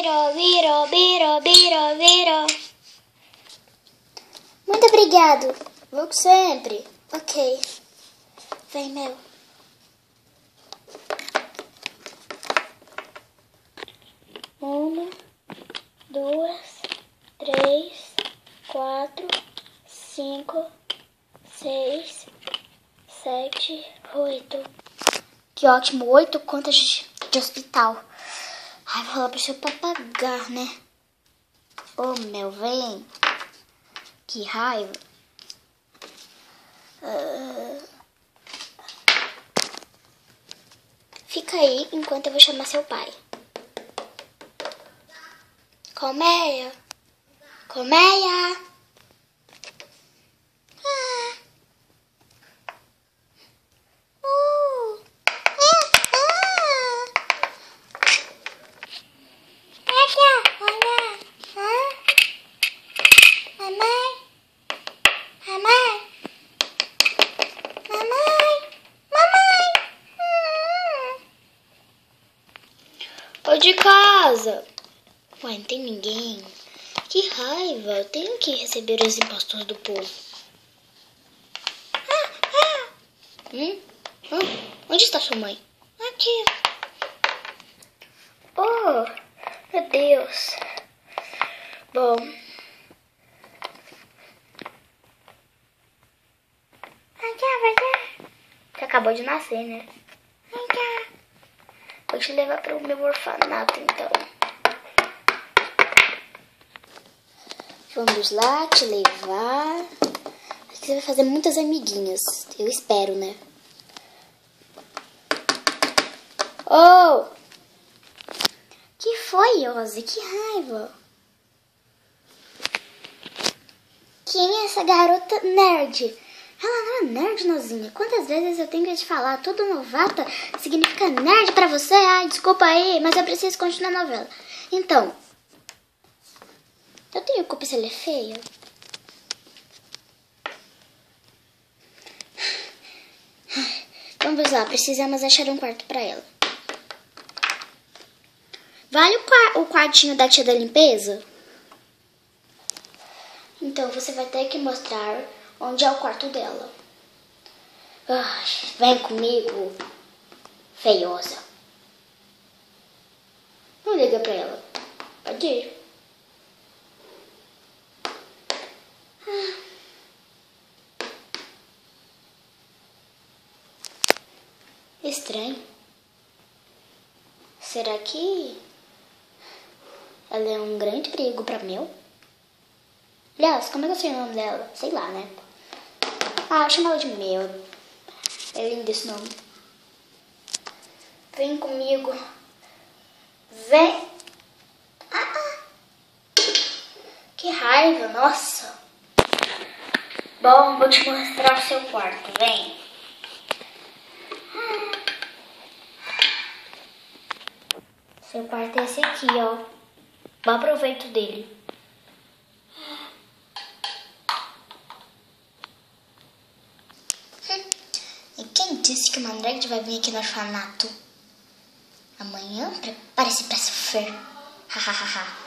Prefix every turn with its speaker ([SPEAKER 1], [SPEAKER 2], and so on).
[SPEAKER 1] biro, biro, biro, biro, biro. Muito obrigado. Look sempre. Ok. Vem, Mel. Uma, duas, três, quatro, cinco, seis, sete, oito. Que ótimo, 8 contas de hospital. Ai, vou falar pro seu pra pagar, né? Ô, Mel, vem. Que raiva. Fica aí enquanto eu vou chamar seu pai. Colmeia. Colmeia. Tô de casa. Ué, não tem ninguém. Que raiva. Eu tenho que receber os impostos do povo. Onde está sua mãe? Aqui. Oh, meu Deus. Bom. Você acabou de nascer, né? Vou te levar para o meu orfanato, então. Vamos lá, te levar. Acho que você vai fazer muitas amiguinhas. Eu espero, né? Oh! Que foi, Ozzy? Que raiva! Quem é essa garota nerd? Ela não é nerd, nozinha. Quantas vezes eu tenho que te falar? Tudo novata significa nerd pra você? Ai, desculpa aí, mas eu preciso continuar a novela. Então, eu tenho culpa se ela é feia? Vamos lá, precisamos achar um quarto pra ela. Vale o quartinho da tia da limpeza? Então, você vai ter que mostrar onde é o quarto dela. Ai, vem comigo, feiosa. Não liga pra ela. Pode ir. Estranho. Será que ela é um grande perigo pra Mel? Aliás, como é que eu sei o nome dela? Sei lá, né? Ah, eu chamo ela de Mel. É lindo esse nome. Vem comigo. Vem. Que raiva, nossa. Bom, vou te mostrar o seu quarto. Vem. Seu quarto é esse aqui, ó. Bom proveito dele. E quem disse que uma nerd vai vir aqui no orfanato? Amanhã, prepare-se pra sofrer. Hahaha.